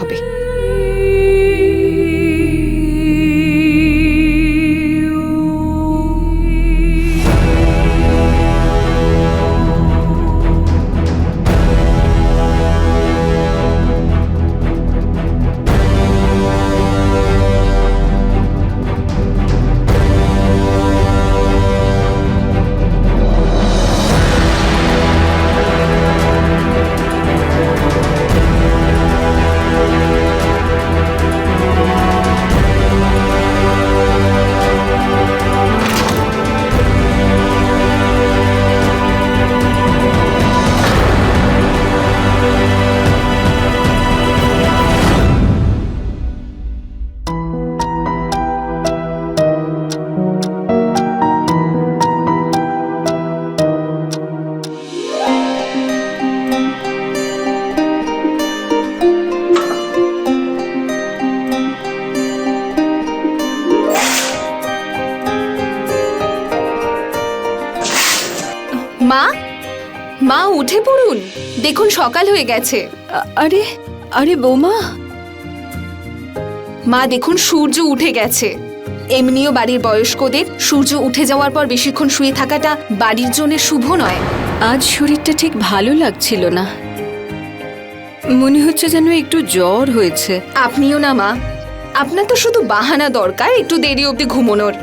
হবে। মা, মা উঠে পড়ুন, দেখুন সকাল হয়ে গেছে। আরে আরে বৌমা, মা দেখুন সূর্য উঠে গেছে। এমনিও বাড়ির বয়স্কদের সূর্য উঠে যাওয়ার পর বেশিক্ষণ শুয়ে থাকাটা বাড়ির জন্য শুভ নয়। আজ শরীরটা ঠিক ভালো লাগছিল না, মনে হচ্ছে যেন একটু জ্বর হয়েছে। আপনিও না মা, আপনার তো শুধু বাহানা দরকার একটু দেরি অবধি ঘুমোনোর।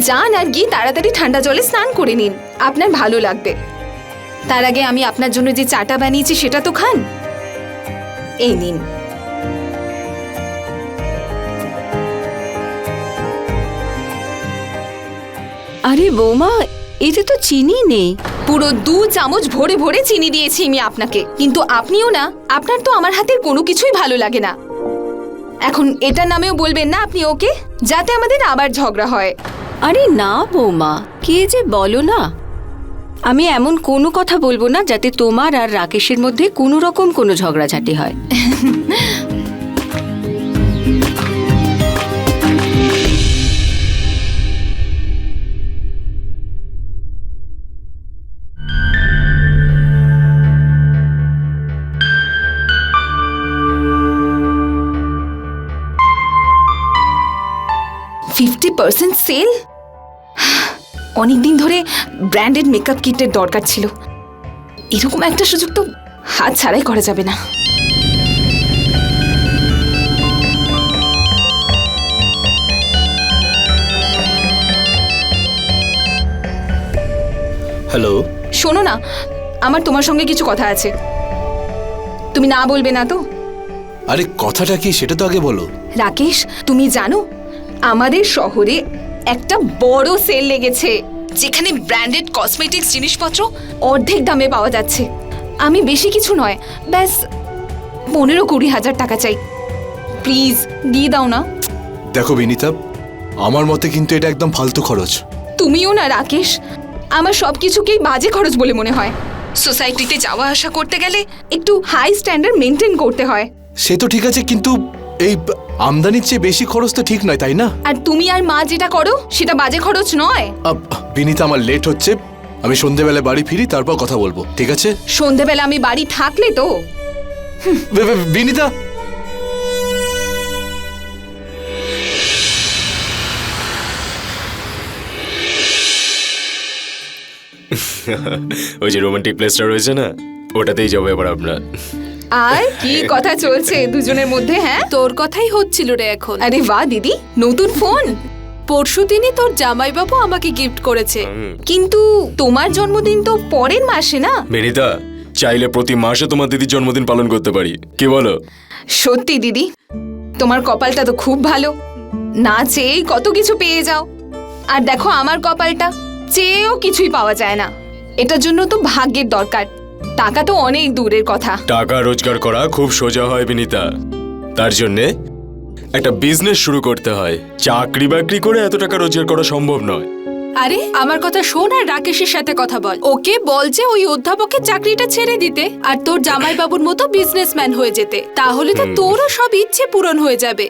যান আর গিয়ে তাড়াতাড়ি ঠান্ডা জলে স্নান করে নিন, আপনার ভালো লাগবে। তার আগে আমি আপনার জন্য যে চাটা বানিয়েছি সেটা তো খান। এই নিন। আরে বৌমা, এতে তো চিনি নেই। পুরো 2 চামচ ভরে ভরে চিনি দিয়েছি আমি আপনাকে, কিন্তু আপনিও না, আপনার তো আমার হাতের কোনো কিছুই ভালো লাগে না। এখন এটার নামেও বলবেন না আপনি ওকে, যাতে আমাদের আবার ঝগড়া হয়। আরে না বৌমা, কে যে বলো না, আমি এমন কোনো কথা বলবো না যাতে তোমার আর রাকেশের মধ্যে কোনো রকম কোনো ঝগড়াঝাটি হয়। %50 সেল? অনেকদিন ধরে ব্র্যান্ডেড মেকআপ কিটের দরকার ছিল, এরকম একটা সুযোগ তো হাত ছাড়াই করা যাবে না। হ্যালো, শোনো না, আমার তোমার সঙ্গে কিছু কথা আছে, তুমি না বলবে না তো? আরে কথাটা কি সেটা তো আগে বলো। রাকেশ, তুমি জানো আমাদের শহরে একটা বড় সেল লেগেছে, যেখানে ব্র্যান্ডেড কসমেটিক্স জিনিসপত্র অর্ধেক দামে পাওয়া যাচ্ছে। আমি বেশি কিছু নয়, ব্যাস 15-20 হাজার টাকা চাই, প্লিজ দিয়ে দাও না। দেখো বিনীতা, আমার মতে কিন্তু এটা একদম ফালতু খরচ। তুমিও না রাকেশ, আমার সবকিছুকেই বাজে খরচ বলে মনে হয়। সোসাইটিতে যাওয়া আসা করতে গেলে একটু হাই স্ট্যান্ডার্ড মেনটেন করতে হয়। সে তো ঠিক আছে, কিন্তু এই আমদানির চেয়ে বেশি খরচ তো ঠিক নয়, তাই না? আর তুমি আর মা যেটা করো সেটা বাজে খরচ নয়। বিনীতা, আমার লেট হচ্ছে, আমি সন্ধেবেলা বাড়ি ফিরি, তারপর কথা বলবো, ঠিক আছে? সন্ধেবেলা আমি বাড়ি থাকলে তো। বিনীতা, ওই যে রোমান্টিক প্লেসটা রয়েছে না, ওটাতেই যাবো এবার আমরা। আর কি কথা চলছে দুজনের মধ্যে? হ্যাঁ, তোর কথাই হচ্ছিল রে এখন। আরে বাহ দিদি, নতুন ফোন? পরশুদিনই তোর জামাইবাবু আমাকে গিফট করেছে। কিন্তু তোমার জন্মদিন তো পরের মাসে না? বিনীতা, চাইলে প্রতি মাসে তোমার দিদির জন্মদিন পালন করতে পারি, কি বলো? সত্যি দিদি, তোমার কপালটা তো খুব ভালো, না চেয়েই কত কিছু পেয়ে যাও। আর দেখো আমার কপালটা, চেয়েও কিছুই পাওয়া যায় না। এটার জন্য তো ভাগ্যের দরকার, টাকা তো অনেক দূরের কথা। টাকা রোজগার করা খুব সোজা হয় বিনীতা, তার জন্যে একটা বিজনেস শুরু করতে হয়। চাকরি বাকরি করে এত টাকা রোজগার করা সম্ভব নয়। আরে আমার কথা শোন আর রাকেশের সাথে কথা বল। ওকে বল যে ওই অধ্যাপকের চাকরিটা ছেড়ে দিতে আর তোর জামাইবাবুর মতো বিজনেসম্যান হয়ে যেতে, তাহলে তো তোরও সব ইচ্ছে পূরণ হয়ে যাবে।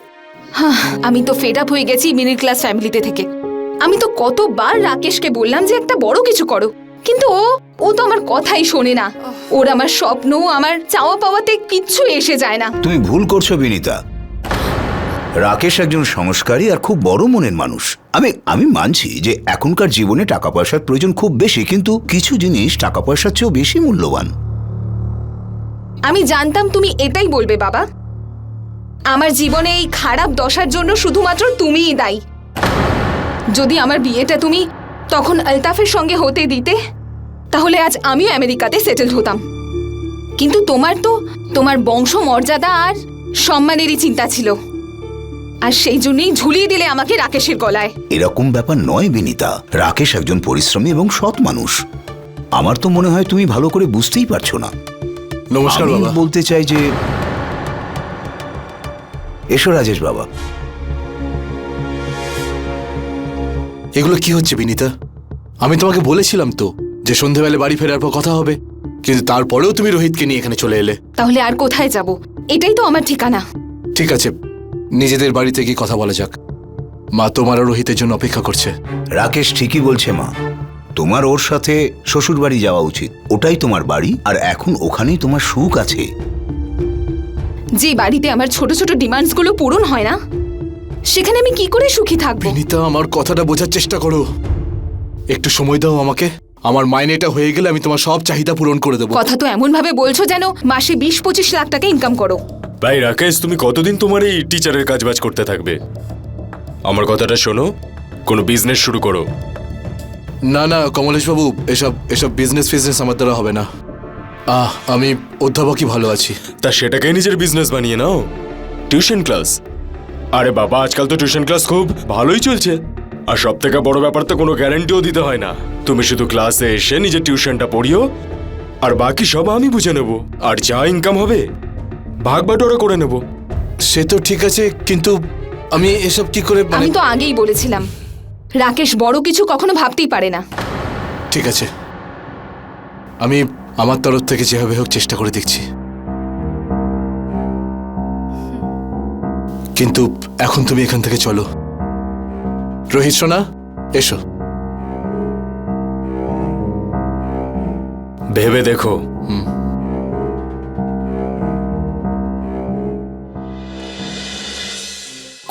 আমি তো ফেড আপ হয়ে গেছি মিডল ক্লাস ফ্যামিলিতে থেকে। আমি তো কতবার রাকেশকে বললাম যে একটা বড় কিছু করো, কিন্তু ও তো আমার কথাই শোনে না। ওর আমার স্বপ্ন, আমার চাওয়া পাওয়াতে কিচ্ছু এসে যায় না। তুমি ভুল করছো বিনীতা। রাকেশ একজন সংস্কারী আর খুব বড় মনের মানুষ। আমি মানছি যে এখনকার জীবনে টাকা পয়সার প্রয়োজন খুব বেশি, কিন্তু কিছু জিনিস টাকা পয়সার চেয়েও বেশি মূল্যবান। আমি জানতাম তুমি এটাই বলবে বাবা। আমার জীবনে এই খারাপ দশার জন্য শুধুমাত্র তুমিই দায়ী। যদি আমার বিয়েটা তুমি তখন আলতাফের সঙ্গে হতে দিতে, তাহলে আজ আমিও আমেরিকাতে সেটেল হতাম। কিন্তু তোমার বংশ মর্যাদা আর সম্মানেরই চিন্তা ছিল, আর সেই জন্যই ঝুলিয়ে দিলে আমাকে রাকেশের গলায়। এরকম ব্যাপার নয় বিনীতা। রাকেশ একজন পরিশ্রমী এবং সৎ মানুষ। আমার তো মনে হয় তুমি ভালো করে বুঝতেই পারছো না। নমস্কার আমি বাবা। বলতে চাই যে এসো রাজেশ বাবা। এগুলো কি হচ্ছে বিনীতা? আমি তোমাকে বলেছিলাম তো যে সন্ধেবেলা বাড়ি ফেরার পর কথা হবে, কিন্তু তারপরেও তুমি রোহিতকে নিয়ে এখানে চলে এলে। তাহলে আর কোথায় যাব? এটাই তো আমার ঠিকানা। ঠিক আছে, নিজেদের বাড়িতে গিয়ে কথা বলা যাক। মা তোমার আর রোহিতের জন্য অপেক্ষা করছে। রাকেশ ঠিকই বলছে মা, তোমার ওর সাথে শ্বশুর বাড়ি যাওয়া উচিত। ওটাই তোমার বাড়ি, আর এখন ওখানেই তোমার সুখ আছে। যে বাড়িতে আমার ছোট ছোট ডিমান্ডস গুলো পূরণ হয় না, সেখানে আমি কি করে সুখী থাকবো? বিনীতা, আমার কথাটা বোঝার চেষ্টা করো। একটু সময় দাও আমাকে। আমার মাইনেটা হয়ে গেলে আমি তোমার সব চাহিদা পূরণ করে দেবো। কথা তো এমন ভাবে বলছো যেন মাসে 20-25 লাখ টাকা ইনকাম করো। ভাই রাকেশ, তুমি কতদিন তোমার এই টিচারের কাজবাজ করতে থাকবে? আমার কথাটা শোনো, কোনো বিজনেস শুরু করো। না না কমলেশ বাবু, এসব বিজনেস আমার দ্বারা হবে না। আমি অধ্যাপকই ভালো আছি। তা সেটাকে নিজের বিজনেস বানিয়ে নাও। Tuition class. আরে বাবা, আজকাল তো টিউশন ক্লাস খুব ভালোই চলছে। আর সব থেকে বড় ব্যাপার তো কোনো গ্যারান্টিও দিতে হয় না। তুমি শুধু ক্লাসে এসে নিজের টিউশনটা পড়িও, আর বাকি সব আমি বুঝে নেব। আর যা ইনকাম হবে ভাগ বাটোয়ারা করে নেব। সে তো ঠিক আছে, কিন্তু আমি এসব কি করে আমি তো আগেই বলেছিলাম, রাকেশ বড় কিছু কখনো ভাবতেই পারে না। ঠিক আছে, আমি আমার তরফ থেকে যেভাবে হোক চেষ্টা করে দেখছি, কিন্তু এখন তুমি এখান থেকে চলো। রোহিত সোনা, এসো। ভেবে দেখো।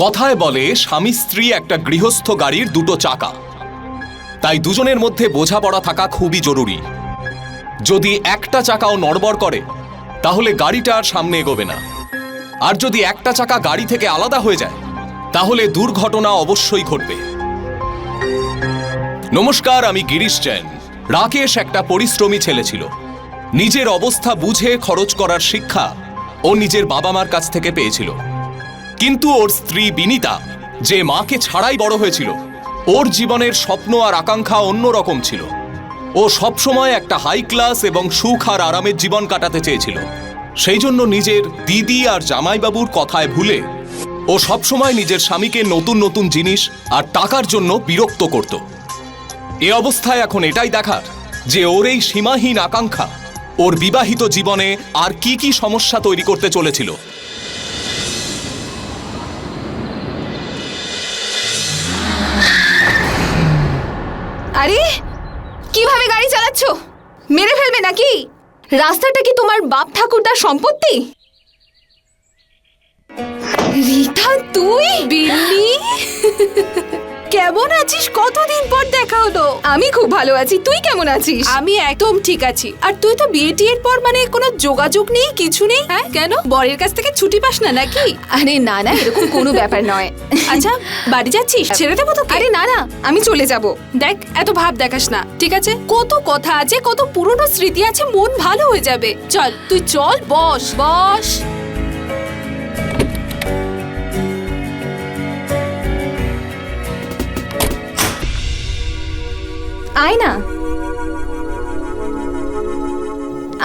কথায় বলে স্বামী স্ত্রী একটা গৃহস্থ গাড়ির দুটো চাকা, তাই দুজনের মধ্যে বোঝাপড়া থাকা খুবই জরুরি। যদি একটা চাকাও নড়বড় করে তাহলে গাড়িটা আর সামনে এগোবে না, আর যদি একটা চাকা গাড়ি থেকে আলাদা হয়ে যায় তাহলে দুর্ঘটনা অবশ্যই ঘটবে। নমস্কার, আমি গিরিশ জৈন। রাকেশ একটা পরিশ্রমী ছেলে ছিল। নিজের অবস্থা বুঝে খরচ করার শিক্ষা ও নিজের বাবা মার কাছ থেকে পেয়েছিল। কিন্তু ওর স্ত্রী বিনীতা, যে মাকে ছাড়াই বড় হয়েছিল, ওর জীবনের স্বপ্ন আর আকাঙ্ক্ষা অন্যরকম ছিল। ও সবসময় একটা হাই ক্লাস এবং সুখ আর আরামের জীবন কাটাতে চেয়েছিল। সেই জন্য নিজের দিদি আর জামাইবাবুর কথায় ভুলে ও সবসময় নিজের স্বামীকে নতুন নতুন জিনিস আর টাকার জন্য বিরক্ত করত। এ অবস্থায় এখন এটাই দেখার যে ওর এই সীমাহীন আকাঙ্ক্ষা ওর বিবাহিত জীবনে আর কি কি সমস্যা তৈরি করতে চলেছিল। আরে কিভাবে গাড়ি চালাচ্ছ? মেরে ফেলবে নাকি? রাস্তাটা কি তোমার বাপ ঠাকুরদার সম্পত্তি? রীতা, তুই? বিন্নি, কেমন আছিস? কতদিন পর দেখা হলো। আমি খুব ভালো আছি, তুই কেমন আছিস? আমি একদম ঠিক আছি। আর তুই তো বিয়ের পর মানে কোনো যোগাযোগ নেই, কিছু নেই। হ্যাঁ, কেন? বরের কাছ থেকে ছুটি পাস না নাকি? আরে না না, এরকম কোনো ব্যাপার নয়। আচ্ছা, বাড়ি যাচ্ছিস? ছেড়ে দেবো তোকে? আরে না না, আমি চলে যাব। দেখ, এত ভাব দেখাস না, ঠিক আছে? কত কথা আছে, কত পুরনো স্মৃতি আছে, মন ভালো হয়ে যাবে। চল, তুই চল, বস বস। আয় না,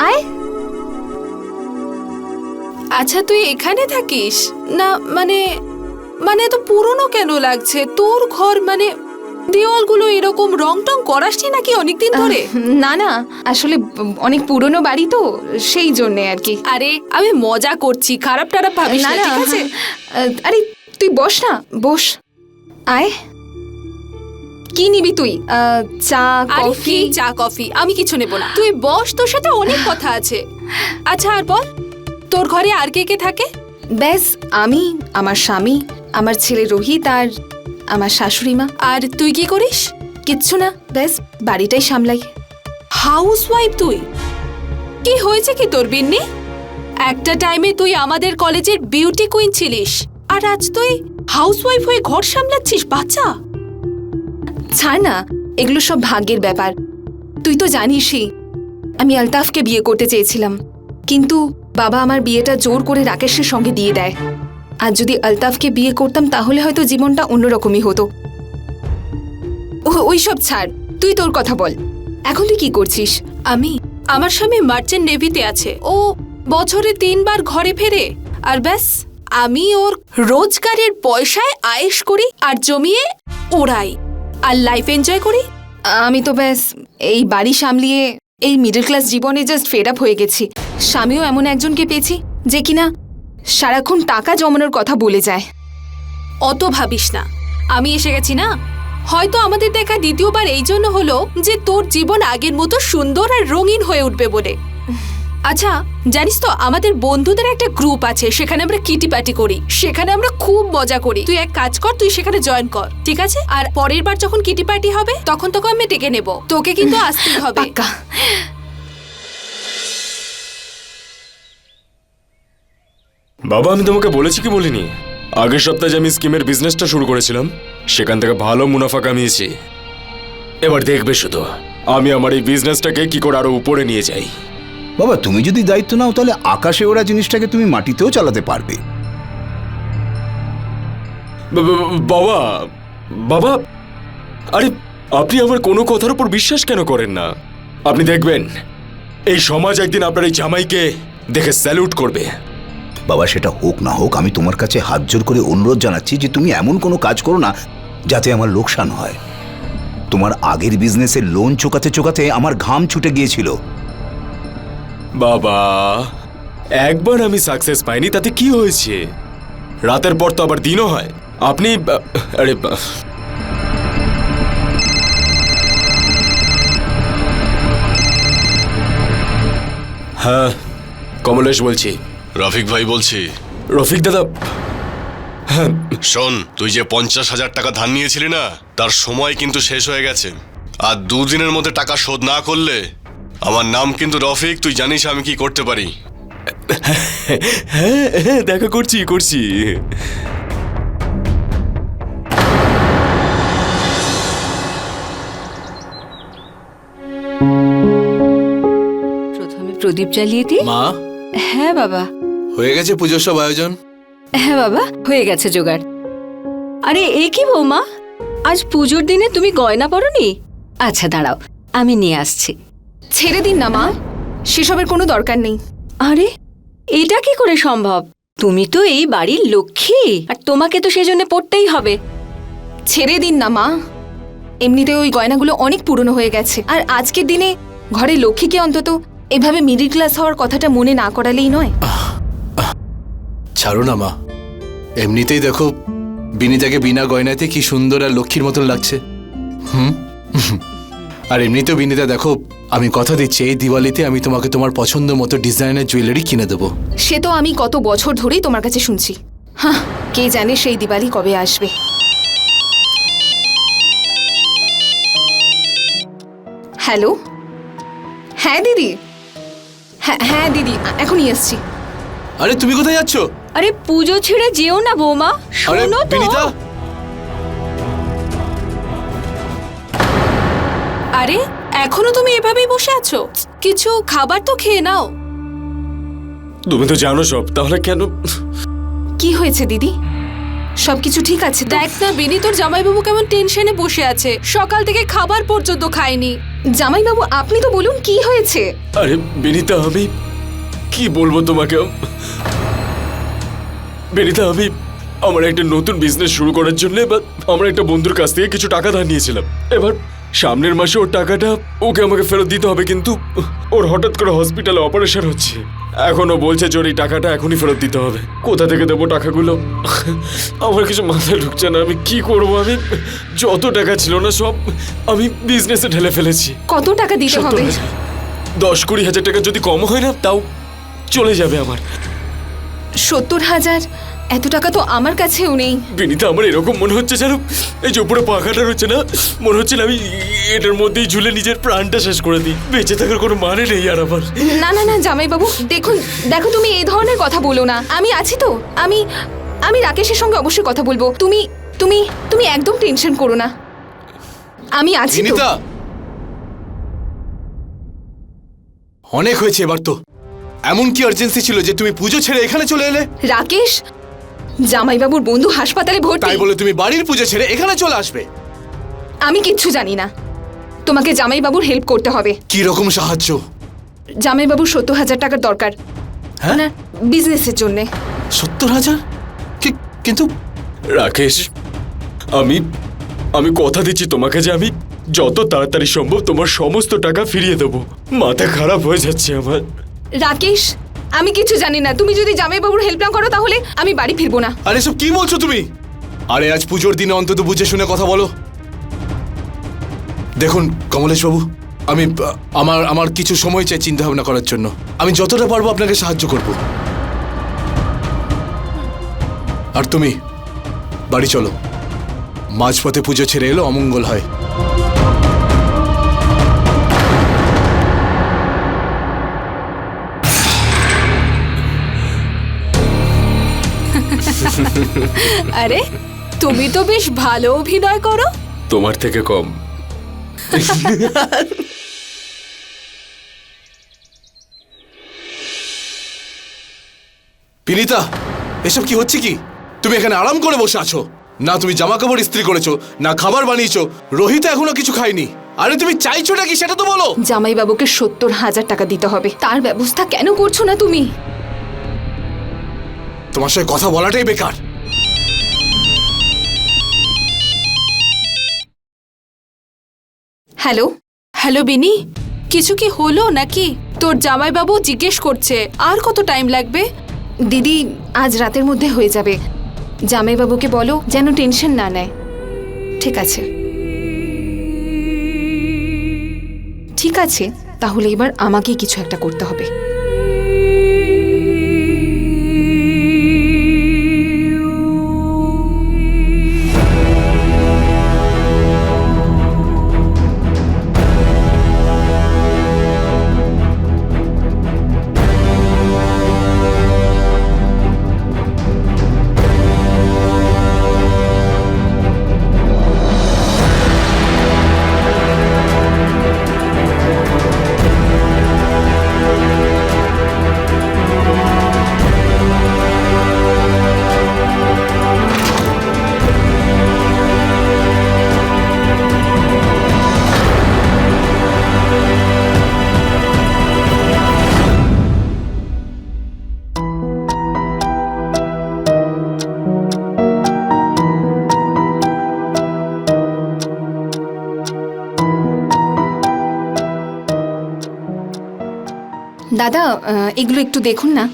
আয়। আচ্ছা, তুই এখানে থাকিস না? মানে মানে তো পুরনো কেন লাগছে তোর ঘর? মানে দেওয়ালগুলো এরকম রং টং করাসনি নাকি অনেকদিন ধরে? না না, আসলে অনেক পুরনো বাড়ি তো, সেই জন্য আর কি। আরে আমি মজা করছি, খারাপ টারাপ ভাবিস না, ঠিক আছে? আরে তুই বস না, বস, আয়। কি নিবি তুই চা আরে কফি? কি চা কফি আমি কিছু নেব না, তুই বস, তোর সাথে অনেক কথা আছে। আচ্ছা আর বল, তোর ঘরে আর কে কে থাকে? ব্যাস আমি, আমার স্বামী, আমার ছেলে রোহিত আর আমার শাশুড়ি মা। আর তুই কি করিস? কিচ্ছু না, ব্যাস বাড়িটাই সামলাই। হাউস ওয়াইফ তুই? কি হয়েছে কি তোর বিন্নি? একটা টাইমে তুই আমাদের কলেজের বিউটি কুইন ছিলিস, আর আজ তুই হাউস ওয়াইফ হয়ে ঘর সামলাচ্ছিস। বাচ্চা ছাড় না, এগুলো সব ভাগ্যের ব্যাপার। তুই তো জানিসই আমি আলতাফকে বিয়ে করতে চেয়েছিলাম, কিন্তু বাবা আমার বিয়েটা জোর করে রাকেশের সঙ্গে দিয়ে দেয়। আর যদি আলতাফকে বিয়ে করতাম তাহলে হয়তো জীবনটা অন্যরকমই হতো। ওই সব ছাড়, তুই তোর কথা বল, এখন তুই কি করছিস? আমার স্বামী মার্চেন্ট নেভিতে আছে, ও বছরে 3 বার ঘরে ফেরে, আর ব্যাস আমি ওর রোজগারের পয়সায় আয়েশ করি আর জমিয়ে ওড়াই আর লাইফ এনজয় করি। আমি তো ব্যাস এই বাড়ি সামলিয়ে এই মিডল ক্লাস জীবনে জাস্ট ফেড আপ হয়ে গেছি। স্বামীও এমন একজনকে পেয়েছি যে কিনা সারাক্ষণ টাকা জমানোর কথা বলে যায়। অত ভাবিস না, আমি এসে গেছি না। হয়তো আমাদের দেখা দ্বিতীয়বার এই জন্য হলো যে তোর জীবন আগের মতো সুন্দর আর রঙিন হয়ে উঠবে বলে। আচ্ছা জানিস তো, আমাদের বন্ধুদের একটা গ্রুপ আছে, সেখানে আমরা কিটি পার্টি করি, সেখানে আমরা খুব মজা করি। তুই এক কাজ কর, তুই সেখানে জয়েন কর, ঠিক আছে? আর পরের বার যখন কিটি পার্টি হবে তখন তোকে আমি ডেকে নেব, তোকে কিন্তু আসতেই হবে। পাক্কা। বাবা আমি তোমাকে বলেছি কি বলিনি, আগের সপ্তাহে যে আমি স্কিমের বিজনেসটা শুরু করেছিলাম সেখান থেকে ভালো মুনাফা কামিয়েছি। এবার দেখবে শুধু আমি আমার এই বিজনেসটাকে কি করে আরো উপরে নিয়ে যাই। বাবা তুমি যদি দায়িত্ব নাও তাহলে আকাশে ওরা জিনিসটাকে তুমি মাটিতেও চালাতে পারবে। বাবা বাবা আরে আপনি আমার কোনো কথার উপর বিশ্বাস কেন করেন না? আপনি দেখবেন এই সমাজ একদিন আপনার এই জামাইকে দেখে স্যালুট করবে। বাবা সেটা হোক না হোক, আমি তোমার কাছে হাত জোর করে অনুরোধ জানাচ্ছি যে তুমি এমন কোনো কাজ করো না যাতে আমার লোকসান হয়। তোমার আগের বিজনেসের লোন চোকাতে চোকাতে আমার ঘাম ছুটে গিয়েছিল। বাবা একবার আমি সাকসেস পাইনি তাতে কি হয়েছে? রাতের পর তো আবার দিনও হয়। আপনি আরে হ্যাঁ কমলেশ বলছি। রফিক ভাই বলছি। রফিক দাদা, হ্যাঁ শোন, তুই যে 50,000 টাকা ধার নিয়েছিলি না, তার সময় কিন্তু শেষ হয়ে গেছে। আর 2 দিনের মধ্যে টাকা শোধ না করলে আমার নাম কিন্তু রফিক, তুই জানিস আমি কি করতে পারি। হ্যাঁ হ্যাঁ দেখা করছি। প্রথমে প্রদীপ জ্বালিয়ে দি। মা, হ্যাঁ বাবা। হয়ে গেছে পুজোর সব আয়োজন? হ্যাঁ বাবা, হয়ে গেছে জোগাড়। আরে এ কি বৌমা, আজ পুজোর দিনে তুমি গয়না পরোনি? আচ্ছা দাঁড়াও, আমি নিয়ে আসছি। ছেড়ে দিন না মা, সেসবের কোনো দরকার নেই। আরে এটা কি করে সম্ভব? তুমি তো এই বাড়ির লক্ষ্মী, আর তোমাকে তো সেজন্য পড়তেই হবে। ছেড়ে দিন না মা, এমনিতে ওই গয়নাগুলো অনেক পুরনো হয়ে গেছে। আর আজকের দিনে ঘরে লক্ষ্মীকে অন্তত এভাবে মিডল ক্লাস হওয়ার কথাটা মনে না করালেই নয়। ছাড়ো না মা, এমনিতেই দেখো বিনিতাকে বিনা গয়নাতে কি সুন্দর আর লক্ষ্মীর মতন লাগছে। আর এমনিতেও বিনিতা দেখো, আমি কথা দিচ্ছি এই দিওয়ালিতে আমি তোমাকে তোমার পছন্দ মতো ডিজাইনের জুয়েলারি কিনে দেবো। সে তো আমি কত বছর ধরেই তোমার কাছে শুনছি। হ্যাঁ, কে জানে সেই দিওয়ালি কবে আসবে। হ্যালো, হ্যাঁ দিদি, হ্যাঁ দিদি, এখনই এসছি। আরে তুমি কোথায় যাচ্ছ? আরে পুজো ছেড়ে যেও না বৌমা, আরে শোনো তো। বিনিতা, আরে এখনো তুমি এভাবেই বসে আছো? কিছু খাবার তো খেয়ে নাও। তুমি তো জানো সব, তাহলে কেন? কি হয়েছে দিদি? সবকিছু ঠিক আছে তো? দেখ না বিনি, তোর জামাইবাবু কেমন টেনশনে বসে আছে, সকাল থেকে খাবার পর্যন্ত খায়নি। জামাইবাবু আপনি তো বলুন কি হয়েছে? আরে বিনিতা আমি কি বলবো তোমাকে। বিনিতা আমি আমার একটা নতুন বিজনেস শুরু করার জন্য আমার একটা বন্ধুর কাছ থেকে কিছু টাকা ধার নিয়েছিলাম। এবার সামনের মাসে ওর টাকাটা ওকে আমাকে ফেরত দিতে হবে, কিন্তু ওর হঠাৎ করে হসপিটালে অপারেশন হচ্ছে। এখনো বলছে যে ওর এই টাকাটা এখনই ফেরত দিতে হবে। কোথা থেকে দেবো টাকাগুলো? আমার কিছু মাথায় ঢুকছে না, আমি কি করব? আমি যত টাকা ছিল না সব আমি বিজনেসে ঢেলে ফেলেছি। কত টাকা দিতে হবে? 10-20 হাজার টাকা যদি কম হয় না তাও চলে যাবে আমার। 70,000? এত টাকা তো আমার কাছেও নেই। বিনীতা, আমার এরকম মনে হচ্ছে যেন এই যে উপরে পাখাটা রয়েছে না, মনে হচ্ছে না আমি এটার মধ্যেই ঝুলে নিজের প্রাণটা শেষ করে দিই। বেঁচে থাকার কোনো মানে নেই আর আমার। না না না জামাইবাবু, দেখো তুমি এই ধরনের কথা বলো না। আমি আছি তো, আমি রাকেশের সঙ্গে অবশ্যই কথা বলবো। তুমি তুমি তুমি একদম টেনশন করো না, আমি আছি তো। বিনীতা, অনেক হয়েছে এবার তো। এমন কি আর্জেন্সি ছিল যে তুমি পুজো ছেড়ে এখানে চলে এলে? রাকেশ, জামাইবাবুর বন্ধু হাসপাতালে ভর্তি। তাই বলে তুমি বাড়ির পুজো ছেড়ে এখানে চলে আসবে? আমি কিচ্ছু জানি না, তোমাকে জামাইবাবুর হেল্প করতে হবে। কি রকম সাহায্য? জামাইবাবুর 70,000 টাকার দরকার হ্যাঁ? ওনার বিজনেসের জন্য। 70,000? কিন্তু রাকেশ, আমি কথা দিচ্ছি তোমাকে যে আমি যত তাড়াতাড়ি সম্ভব তোমার সমস্ত টাকা ফিরিয়ে দেবো। মাথা খারাপ হয়ে যাচ্ছে আমার। রাকেশ, আমি কিছু জানি না। তুমি যদি জামাইবাবুর হেল্প না করো তাহলে আমি বাড়ি ফিরবো না। আরে সব কি বলছো তুমি? আরে আজ পুজোর দিনে অন্তত বুঝে শুনে কথা বলো। দেখুন কমলেশ বাবু, আমি আমার কিছু সময় চাই চিন্তা ভাবনা করার জন্য। আমি যতটা পারবো আপনাকে সাহায্য করব। আর তুমি বাড়ি চলো, মাঝপথে পুজো ছেড়ে এলো অমঙ্গল হয়। আরে তুমি তো বেশ ভালো অভিনয় করো। তোমার থেকে কম। বিনীতা, এসব কি হচ্ছে কি? তুমি এখানে আরাম করে বসে আছো না? তুমি জামা কাপড় ইস্ত্রি করেছো না? খাবার বানিয়েছো? রোহিত এখনো কিছু খায়নি। আরে তুমি চাইছো নাকি সেটা তো বলো। জামাইবাবুকে 70,000 টাকা দিতে হবে, তার ব্যবস্থা কেন করছো না তুমি? তোমার সঙ্গে কথা বলাটাই বেকার। হ্যালো হ্যালো বিনি, কিছু কি হলো নাকি? তোর জামাইবাবু জিজ্ঞেস করছে আর কত টাইম লাগবে। দিদি, আজ রাতের মধ্যে হয়ে যাবে। জামাইবাবুকে বলো যেন টেনশন না নেয়। ঠিক আছে ঠিক আছে, তাহলে এবার আমাকেই কিছু একটা করতে হবে। দাদা, এগুলো একটু দেখুন না।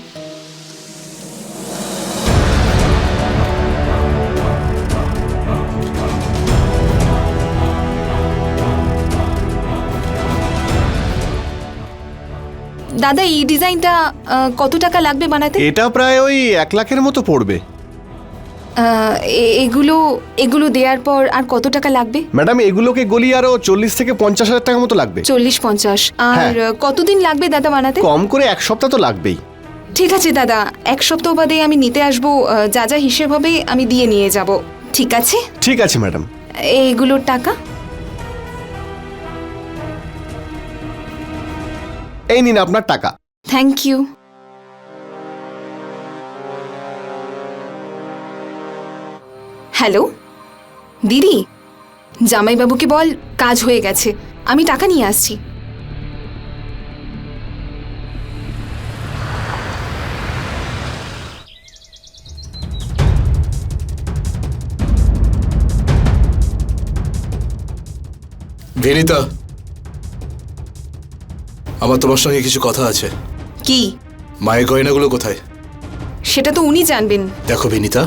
দাদা, এই ডিজাইনটা কত টাকা লাগবে বানাতে? এটা প্রায় ওই 1 লাখের মতো পড়বে। এগুলো দেওয়ার পর আর কত টাকা লাগবে? ম্যাডাম, এগুলোকে গলিয়ে আরো 40 থেকে 50 হাজার টাকা মতো লাগবে। 40-50? আর হ্যাঁ। কতদিন লাগবে দাদা বানাতে? কম করে 1 সপ্তাহ তো লাগবেই। ঠিক আছে দাদা, 1 সপ্তাহ বাদে আমি নিতে আসবো। যা যা হিসেব হবে আমি দিয়ে নিয়ে যাব। ঠিক আছে? ঠিক আছে ম্যাডাম। এইগুলোর টাকা? এই নিন আপনার টাকা। Thank you. হ্যালো দিদি, জামাইবাবুকে বল কাজ হয়ে গেছে, আমি টাকা নিয়ে আসছি। বিনীতা, আমার তোমার সঙ্গে কিছু কথা আছে। কি? মায়ের গয়নাগুলো কোথায়? সেটা তো উনি জানবেন। দেখো বিনিতা,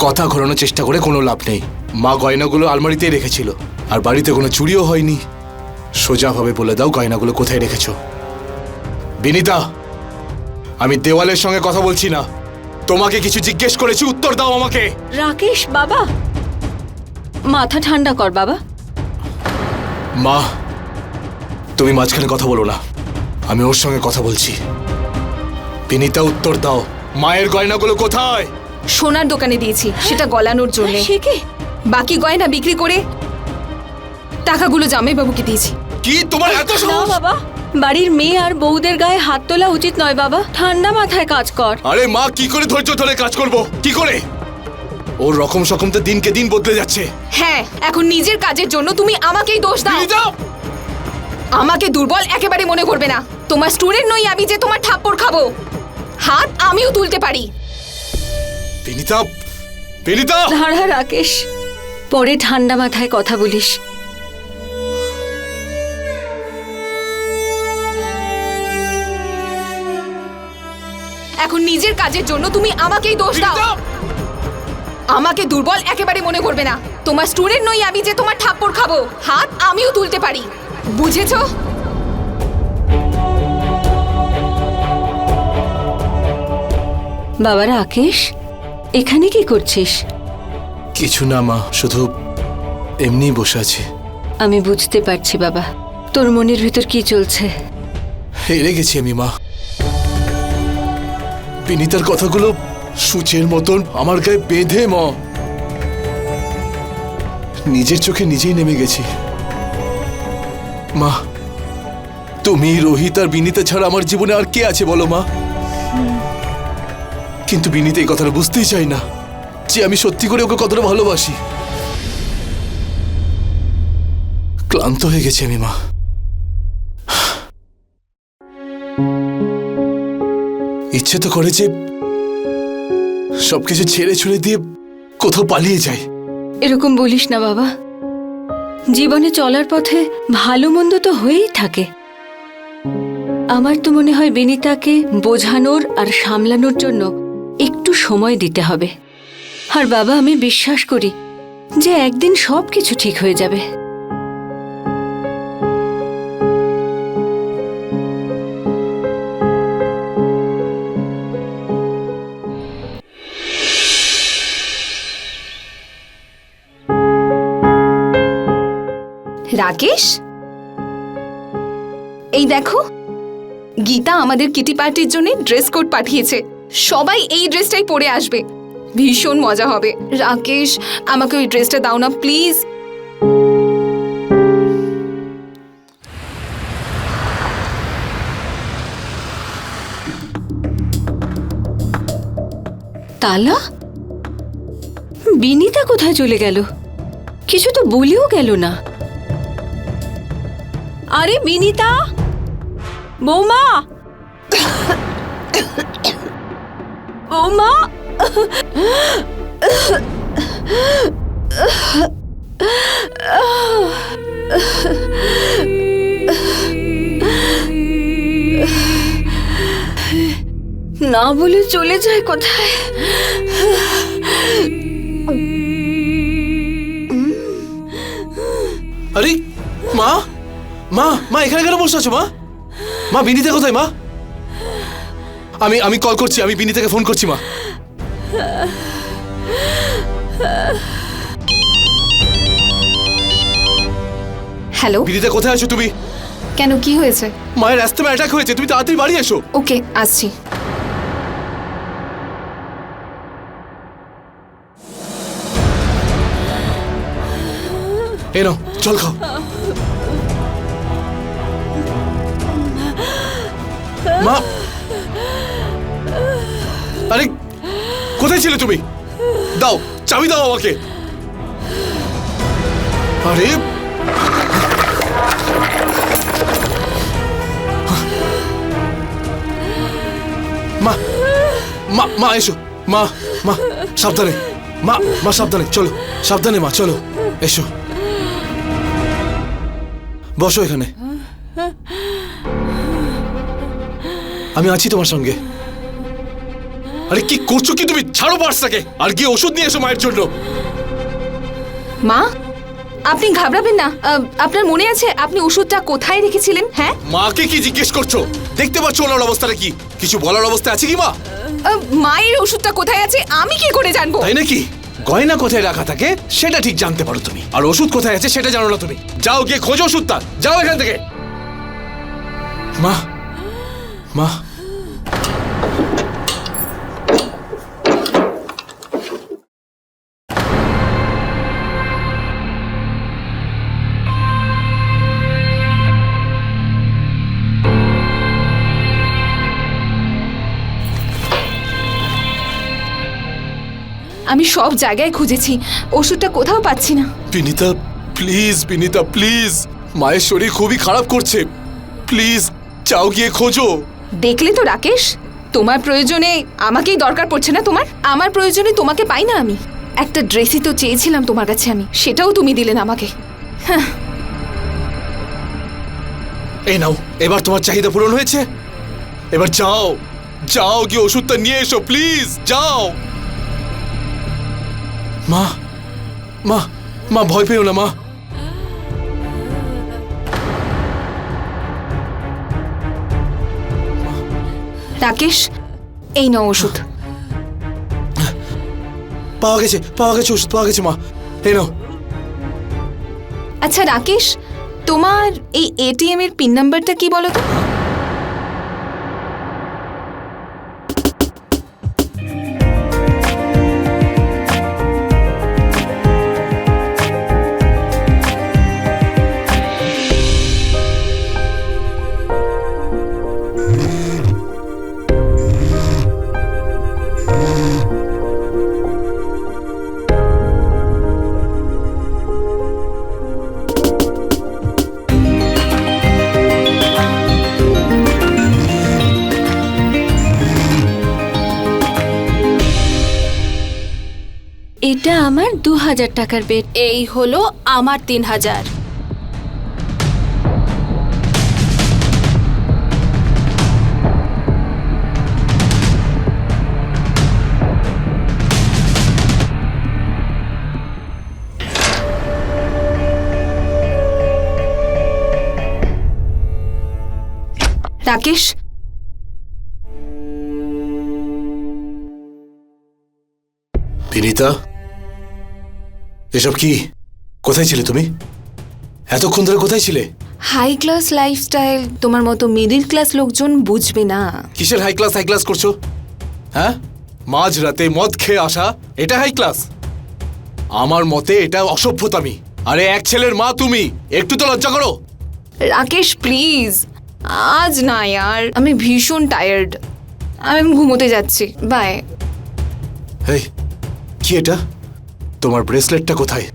কথা ঘোরানোর চেষ্টা করে কোনো লাভ নেই। মা গয়নাগুলো আলমারিতেই রেখেছিল, আর বাড়িতে কোনো চুরিও হয়নি। সোজাভাবে বলে দাও গয়নাগুলো কোথায় রেখেছো। বিনিতা, আমি দেওয়ালের সঙ্গে কথা বলছি না, তোমাকে কিছু জিজ্ঞেস করেছি, উত্তর দাও আমাকে। রাকেশ বাবা, মাথা ঠান্ডা কর বাবা। মা, তুমি মাঝখানে কথা বলো না, আমি ওর সঙ্গে কথা বলছি। বিনিতা, উত্তর দাও, মায়ের গয়নাগুলো কোথায়? সোনার দোকানে দিয়েছি, সেটা গলানোর জন্য। সে কি? বাকি গয়না বিক্রি করে টাকাগুলো জামাইবাবুকে দিয়েছি। কি তোমার এত না সাহস? বাবা, বাড়ির মেয়ে আর বউদের গায়ে হাত তোলা উচিত নয় বাবা। ঠান্ডা মাথায় কাজ কর। আরে মা, কি করে ধৈর্য ধরে কাজ করব? কি করে? ওর রকম সকম তো দিনকে দিন বদলে যাচ্ছে। হ্যাঁ, এখন নিজের কাজের জন্য তুমি আমাকেই দোষ দাও। বিনিতা! আমাকে দুর্বল একেবারে মনে করবে না। তোমার স্টুডেন্ট নই আমি যে তোমার থাপ্পড় খাবো। হাত আমিও তুলতে পারি। বিনিতা! বিনিতা! দাঁড়া রাকেশ, পরে ঠান্ডা মাথায় কথা বলিস। এখন নিজের কাজের জন্য তুমি আমাকেই দোষ দাও। বিনিতা! আমাকে দুর্বল একেবারে মনে করবে না। তোমার স্টুডেন্ট নই আমি যে তোমার থাপ্পড় খাবো। হাত আমিও তুলতে পারি, বুঝেছো? বাবা রাকেশ, এখানে কি করছিস? কিছু না মা, শুধু এমনি বসে আছি। আমি বুঝতে পারছি বাবা, তোর মনের ভিতর কি চলছে। হেরে গেছি আমি মা। বিনিতার কথাগুলো সূচের মতন আমার গায়ে বেঁধে মা। নিজের চোখে নিজেই নেমে গেছি। মা, তুমি, রোহিত আর বিনিতা ছাড়া আমার জীবনে আর কে আছে বলো মা? কিন্তু বিনিতা এই কথাটা বুঝতেই চাই না যে আমি সত্যি করে ওকে কতটা ভালোবাসি। ক্লান্ত হয়ে গেছি আমি মা। ইচ্ছে তো করে যে সবকিছু ছেড়ে ছুড়ে দিয়ে কোথাও পালিয়ে যাই। এরকম বলিস না বাবা, জীবনে চলার পথে ভালো মন্দ তো হয়েই থাকে। আমার তো মনে হয় বিনিতাকে বোঝানোর আর সামলানোর জন্য একটু সময় দিতে হবে। আর বাবা, আমি বিশ্বাস করি যে একদিন সবকিছু ঠিক হয়ে যাবে। রাকেশ, এই দেখো, গীতা আমাদের কিটি পার্টির জন্য ড্রেস কোড পাঠিয়েছে। সবাই এই ড্রেসটাই পরে আসবে, ভীষণ মজা হবে। রাকেশ, আমাকে ওই ড্রেসটা দাও না প্লিজ। তালা? বিনিতা কোথায় চলে গেল? কিছু তো বলেও গেল না। আরে বিনিতা, বৌমা, বৌমা, না বলে চলে যায় কোথায়? আরে মা, মা, মা এখানে কেন বসে আছো মা? মা, বিনিতা কোথায় মা? আমি কল করছি, আমি বিনিতাকে ফোন করছি মা। হ্যালো, বিনিতা কোথায় আছো তুমি? কেন, কি হয়েছে? মায়ের অ্যাস্থামা অ্যাটাক হয়েছে, তুমি তাড়াতাড়ি বাড়ি এসো। ওকে, আসছি। এই নাও, জল খাও। মা, আরে কোথায় ছিলে তুমি? দাও, চাবি দাও আমাকে। আরে মা, মা, মা এসো। মা, মা সাবধানে, মা, মা সাবধানে, চলো সাবধানে মা, চলো এসো, বসো এখানে, আমি আছি তোমার সঙ্গে। আরে কি করছো কি তুমি? ছাড়ো পার্সটাকে আর গিয়ে ওষুধ নিয়ে এসো মায়ের জন্য। মা, আপনি ঘাবড়াবেন না। আপনার মনে আছে আপনি ওষুধটা কোথায় রেখেছিলেন? হ্যাঁ, মাকে কি জিজ্ঞেস করছো? দেখতে পাচ্ছ ওনার অবস্থাটা কি? কিছু বলার অবস্থা আছে কি মা? মায়ের ওষুধটা কোথায় আছে আমি কি করে জানবো? তাই নাকি? গয়না কোথায় রাখা থাকে সেটা ঠিক জানতে পারো তুমি, আর ওষুধ কোথায় আছে সেটা জানো না তুমি। যাও গিয়ে খোঁজো ওষুধটা, যাও এখান থেকে। মা, মা, আমি সব জায়গায় খুঁজেছি, ওষুধটা কোথাও পাচ্ছি না। বিনীতা প্লিজ, বিনীতা প্লিজ, মায়ের শরীর খুবই খারাপ করছে, প্লিজ যাও গিয়ে খোঁজো। দেখলে তো রাকেশ, তোমার প্রয়োজনে আমাকেই দরকার পড়ছে না তোমার। আমার প্রয়োজনে তোমাকে পাই না আমি। একটা ড্রেসই তো চেয়েছিলাম তোমার কাছে আমি, সেটাও তুমি দিলে না আমাকে। এই নাও, এবার তোমার চাহিদা পূরণ হয়েছে। এবার যাও, যাও গিয়ে ওষুধটা নিয়ে এসো প্লিজ, যাও। মা, মা, মা ভয় পেও না মা। রাকেশ, এই নাও ওষুধ। পাওয়া গেছে, পাওয়া গেছে, ওষুধ পাওয়া গেছে মা, এই নাও। আচ্ছা রাকেশ, তোমার এই এটিএম এর পিন নাম্বারটা কি বলো তো? এটা আমার 2000 টাকার বেড। এই হলো আমার 3000। রাকেশ, বিনীতা, এসব কি? কোথায় ছিলে তুমি এতক্ষণ ধরে? কোথায় ছিলে? হাই ক্লাস লাইফস্টাইল তোমার মতো মিডল ক্লাস লোকজন বুঝবে না। কিসের হাই ক্লাস? হাই ক্লাস করছো? হ্যাঁ, মাঝ রাতে মদ খেয়ে আসা, এটা হাই ক্লাস? আমার মতে এটা অসভ্যতামি। আরে এক ছেলের মা তুমি, একটু তো লজ্জা করো। রাকেশ প্লিজ, আজ না यार, আমি ভীষণ টায়ার্ড। আমি ঘুমোতে যাচ্ছি, বাই। এই কি এটা? তোমার ব্রেসলেটটা কোথায়?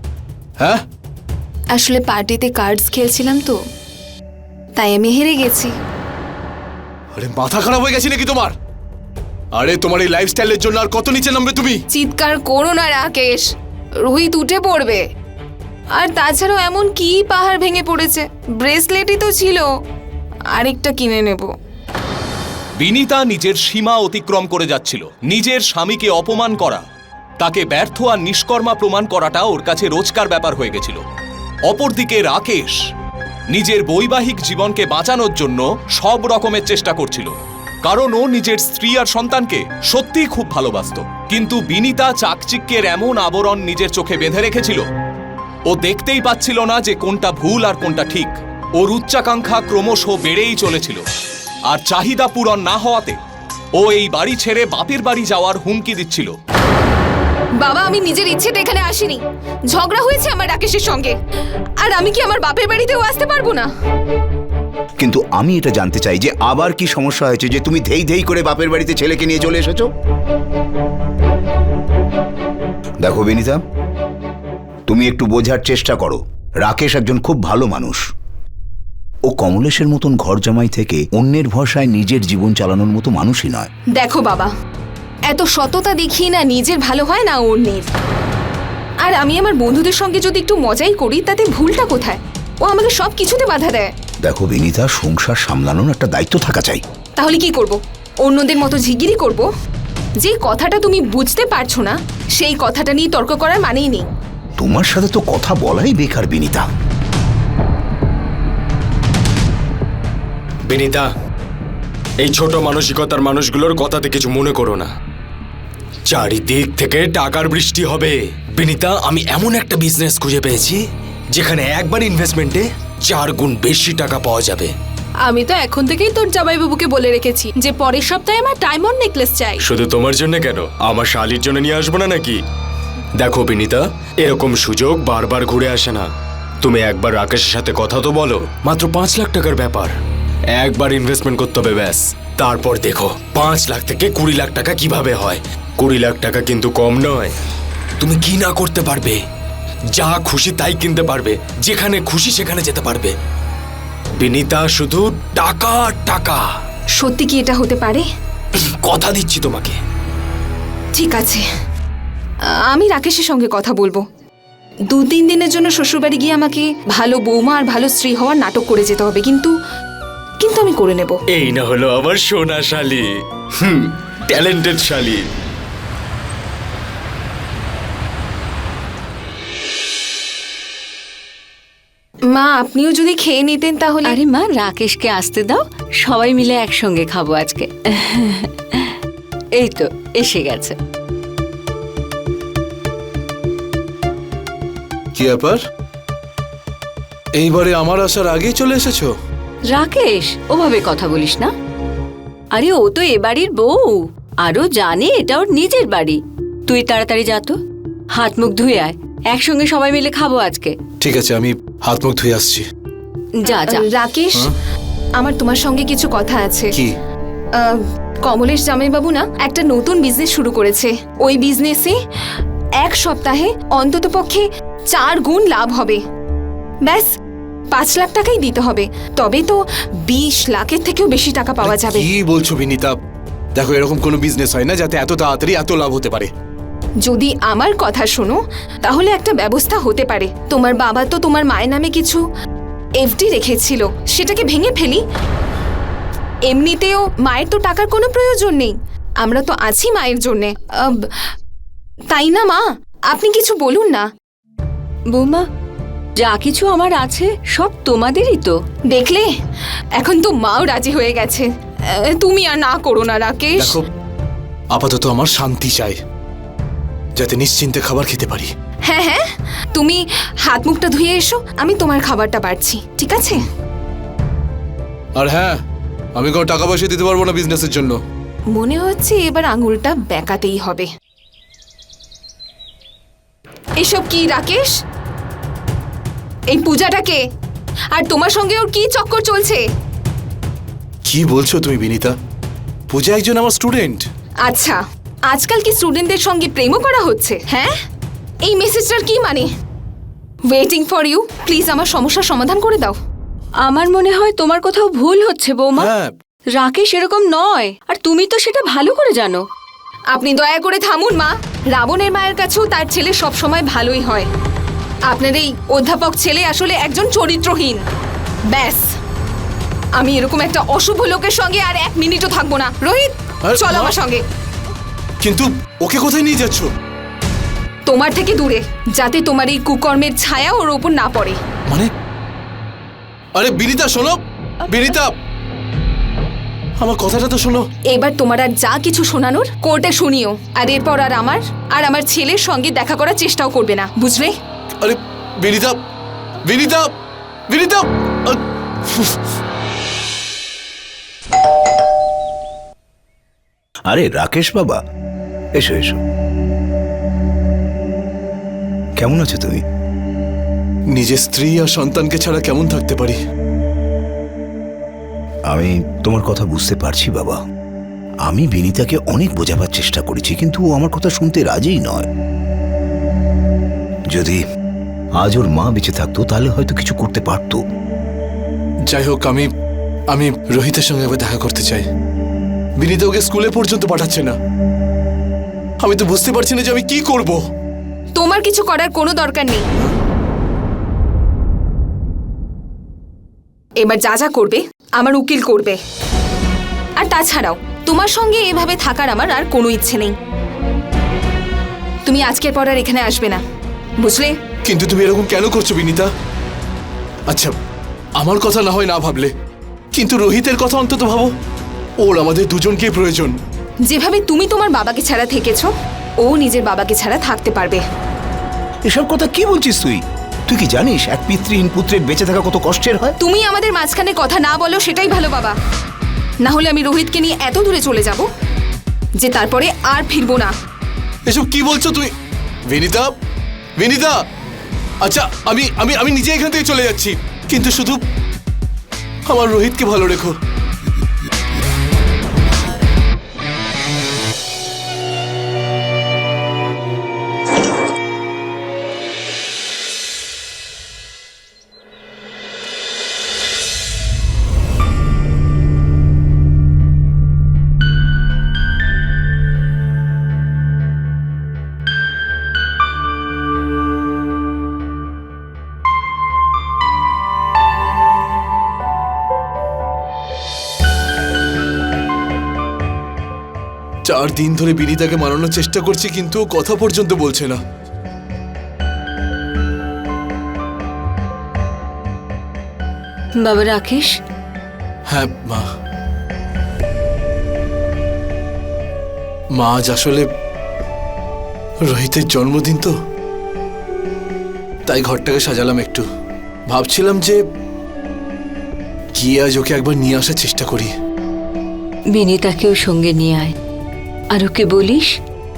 হ্যাঁ, আসলে পার্টিতে কার্ডস খেলছিলাম তো, তাই আমি হেরে গেছি। আরে মাথা খারাপ হয়ে গেছে নাকি তোমার? আরে তোমার এই লাইফস্টাইলের জন্য আর কত নিচে নামবে তুমি? চিৎকার করো না রাকেশ, রোহিত উঠে পড়বে। আর তাছাড়াও এমন কি পাহাড় ভেঙে পড়েছে? ব্রেসলেটই তো ছিল, আরেকটা কিনে নেব। বিনীতা নিজের সীমা অতিক্রম করে যাচ্ছিল। নিজের স্বামীকে অপমান করা, তাকে ব্যর্থ আর নিষ্কর্মা প্রমাণ করাটা ওর কাছে রোজকার ব্যাপার হয়ে গেছিল। অপরদিকে রাকেশ নিজের বৈবাহিক জীবনকে বাঁচানোর জন্য সব রকমের চেষ্টা করছিল, কারণ ও নিজের স্ত্রী আর সন্তানকে সত্যিই খুব ভালোবাসত। কিন্তু বিনীতা চাকচিক্যের এমন আবরণ নিজের চোখে বেঁধে রেখেছিল, ও দেখতেই পাচ্ছিল না যে কোনটা ভুল আর কোনটা ঠিক। ওর উচ্চাকাঙ্ক্ষা ক্রমশ বেড়েই চলেছিল, আর চাহিদা পূরণ না হওয়াতে ও এই বাড়ি ছেড়ে বাপের বাড়ি যাওয়ার হুমকি দিচ্ছিল। বাবা, আমি নিজের ইচ্ছেতে এখানে আসিনি। ঝগড়া হয়েছে আমার রাকেশের সঙ্গে, আর আমি কি আমার বাপের বাড়িতেও আসতে পারবো না? কিন্তু আমি এটা জানতে চাই যে আবার কি সমস্যা হয়েছে যে তুমি ধেই ধেই করে বাপের বাড়িতে ছেলেকে নিয়ে চলে এসেছো? দেখো বিনীতা, তুমি একটু বোঝার চেষ্টা করো। রাকেশ একজন খুব ভালো মানুষ। ও কমলেশের মতন ঘর জামাই থেকে অন্যের ভরসায় নিজের জীবন চালানোর মতো মানুষই নয়। দেখো বাবা, এত সততা দেখিয়ে না নিজের ভালো হয় না অন্যের। আর আমি আমার বন্ধুদের সঙ্গে যদি একটু মজাই করি, তাতে ভুলটা কোথায়? ও আমাকে সব কিছুতে বাধা দেয়। দেখো বিনীতা, সংসার সামলানোর একটা দায়িত্ব থাকা চাই। তাহলে কি করব? অন্যদের মতো ঝিগিরি করব? যে কথাটা তুমি বুঝতে পারছো না সেই কথাটা নিয়ে তর্ক করার মানেই নেই। তোমার সাথে তো কথা বলাই বেকার বিনিতা। বিনিতা, এই ছোট মানসিকতার মানুষগুলোর কথাতে কিছু মনে করো না। চারিদিক থেকে টাকার বৃষ্টি হবে। বিনিতা, আমি এমন একটা বিজনেস খুঁজে পেয়েছি যেখানে একবার ইনভেস্টমেন্টে 4 গুণ বেশি টাকা পাওয়া যাবে। আমি তো এখন থেকেই তোর জামাইবাবুকে বলে রেখেছি যে পরের সপ্তাহে আমার ডায়মন্ড নেকলেস চাই। শুধু তোমার জন্য কেন, আমার শালির জন্য নিয়ে আসবো না নাকি? দেখো বিনিতা, এরকম সুযোগ বারবার ঘুরে আসে না। তুমি একবার রাকেশের সাথে কথা তো বলো, মাত্র 5 লাখ টাকার ব্যাপার। একবার ইনভেস্টমেন্ট করতে হবে ব্যাস। তারপর দেখো 5 লাখ থেকে 20 লাখ টাকা কিভাবে হয়। 20 লাখ টাকা কিন্তু কম নয়। তুমি কি না করতে পারবে, যা খুশি তাই কিনতে পারবে, যেখানে খুশি সেখানে যেতে পারবে। বিনিতা, শুধু টাকা টাকা। সত্যি কি এটা হতে পারে? কথা দিচ্ছি তোমাকে। ঠিক আছে, আমি রাকেশের সঙ্গে কথা বলবো। 2-3 দিনের জন্য শ্বশুরবাড়ি গিয়ে আমাকে ভালো বৌমা আর ভালো স্ত্রী হওয়ার নাটক করে যেতে হবে, কিন্তু আমি করে নেব। এই না হলো আমার সোনা শালি, ট্যালেন্টেড শালি। মা, আপনিও যদি খেয়ে নিতেন তাহলে। আরে মা, রাকেশকে আসতে দাও, সবাই মিলে একসঙ্গে খাবো আজকে। এই তো এসে গেছে। কি ব্যাপার, এইবারে আমার আসার আগেই চলে এসেছো? রাকেশ, ওভাবে কথা বলিস না। আরে ও তো এ বাড়ির বউ, আরো জানে এটা ওর নিজের বাড়ি। তুই তাড়াতাড়ি যা তো, হাত মুখ ধুয়ে আয়, একসঙ্গে সবাই মিলে খাবো আজকে। ঠিক আছে, আমি হাত মুখ ধুয়ে আসছি। যা যা। রাকেশ, আমার তোমার সঙ্গে কিছু কথা আছে। কি? কমলেশ জামাইবাবু না একটা নতুন বিজনেস শুরু করেছে। ওই বিজনেসে 1 সপ্তাহে অন্ততপক্ষে 4 গুণ লাভ হবে। ব্যাস 5 লাখ টাকাই দিতে হবে, তবে তো 20 লাখের থেকেও বেশি টাকা পাওয়া যাবে। কি বলছো বিনিতা? দেখো, এরকম কোনো বিজনেস হয় না যাতে এত তাড়াতাড়ি এত লাভ হতে পারে। যদি আমার কথা শোনো তাহলে একটা ব্যবস্থা হতে পারে। তোমার বাবা তো তোমার মায়ের নামে কিছু এফডি রেখেছিল, সেটাকে ভেঙে ফেলি। এমনিতেও মায়ের তো টাকার কোনো প্রয়োজন নেই, আমরা তো আছি মায়ের জন্যে। তাই না মা? আপনি কিছু বলুন না। বৌমা, যা কিছু আমার আছে সব তোমাদেরই তো। দেখলে, এখন তো মাও রাজি হয়ে গেছে। তুমি আর না করো না রাকেশ। দেখো, আপাতত আমার শান্তি চাই, যাতে নিশ্চিন্তে খাবার খেতে পারি। হ্যাঁ হ্যাঁ, তুমি হাত মুখটা ধুয়ে এসো, আমি তোমার খাবারটা বাড়ছি, ঠিক আছে? আর হ্যাঁ, আমি কোনো টাকা পয়সা দিতে পারবো না বিজনেসের জন্য। মনে হচ্ছে এবার আঙুলটা বেঁকাতেই হবে। এসব কি রাকেশ? এই পূজাটাকে আর তোমার সঙ্গে ওর কি চক্কর চলছে? কি বলছো তুমি বিনিতা? পূজা একজন আমার স্টুডেন্ট। আচ্ছা, আজকাল কি স্টুডেন্টদের সঙ্গে প্রেমও করা হচ্ছে? হ্যাঁ, এই মেসেজটার কি মানে? ওয়েটিং ফর ইউ, প্লিজ আমার সমস্যার সমাধান করে দাও। আমার মনে হয় তোমার কোথাও ভুল হচ্ছে বৌমা। হ্যাঁ, রাকেশ এরকম নয়, আর তুমি তো সেটা ভালো করে জানো। আপনি দয়া করে থামুন মা। রাবণের মায়ের কাছেও তার ছেলে সব সময় ভালোই হয়। আপনার এই অধ্যাপক ছেলে আসলে একজন চরিত্রহীন। ব্যাস, আমি এরকম একটা অশুভ লোকের সঙ্গে আর 1 মিনিটও থাকবো না। রোহিত, আরে, চলো মা। আমার সঙ্গে। কিন্তু ওকে কোথায় নিয়ে যাচ্ছ? তোমার থেকে দূরে, যাতে তোমার এই কুকর্মের ছায়া ওর ওপর না পড়ে। মানে? আরে বিনিতা, শোনো। বিনিতা, আমার কথাটা তো শোনো। এবার তোমার আর যা কিছু শোনানোর কোর্টে শুনিও, আর এরপর আর আমার ছেলের সঙ্গে দেখা করার চেষ্টাও করবে না, বুঝলে? আরে বিনিতা, বিনিতা, বিনিতা! আরে রাকেশ বাবা, এসো এসো। কেমন আছো তুমি? নিজের স্ত্রী আর সন্তানকে ছাড়া কেমন থাকতে পারি? আমি তোমার কথা বুঝতে পারছি বাবা। আমি বিনিতাকে অনেক বোঝাবার চেষ্টা করেছি, কিন্তু ও আমার কথা শুনতে রাজিই নয়। যদি আজ ওর মা বেঁচে থাকতো তাহলে হয়তো কিছু করতে পারতো। যাই হোক, আমি রোহিতের সঙ্গে একবার দেখা করতে চাই। বিনিতা ওকে স্কুলে পর্যন্ত পাঠাচ্ছে না। আমি তো বুঝতে পারছি না যে আমি কি করব। তোমার কিছু করার কোনো দরকার নেই। এবার যা যা করবে আমার উকিল করবে। আর তাছাড়াও তোমার সঙ্গে এভাবে থাকার আমার আর কোনো ইচ্ছে নেই। তুমি আজকের পর আর এখানে আসবে না, বুঝলে? কিন্তু তুমি এরকম কেন করছো বিনীতা? আচ্ছা, আমার কথা না হয় না ভাবলে, কিন্তু রোহিতের কথা অন্তত ভাবো। ওর আমাদের দুজনকেই প্রয়োজন। যেভাবে তুমি তোমার বাবাকে ছাড়া থেকেছো, ও নিজের বাবাকে ছাড়া থাকতে পারবে। এসব কথা কি বলছিস তুই? তুই কি জানিস এক পিতৃহীন পুত্রের বেঁচে থাকা কত কষ্টের হয়? তুমি আমাদের মাঝখানে কথা না বলো, সেটাই ভালো বাবা। না হলে আমি রোহিতকে নিয়ে এত দূরে চলে যাব যে তারপরে আর ফিরবো না। এসব কি বলছো তুমি? বিনীতা, বিনীতা, আচ্ছা আমি আমি আমি নিজে এখান থেকে চলে যাচ্ছি, কিন্তু শুধু আমার রোহিতকে ভালো রেখো। চার দিন ধরে বিনীতাকে মানানোর চেষ্টা করছি, কিন্তু ও কথা পর্যন্ত বলছে না। বাবা রাকেশ, হ্যাঁ মা, মা আজ আসলে রোহিতের জন্মদিন তো, তাই ঘরটাকে সাজালাম একটু। ভাবছিলাম যে কি আজ ওকে একবার নিয়ে আসার চেষ্টা করি। বিনীতাকেও সঙ্গে নিয়ে আয়, আর ওকে বলিস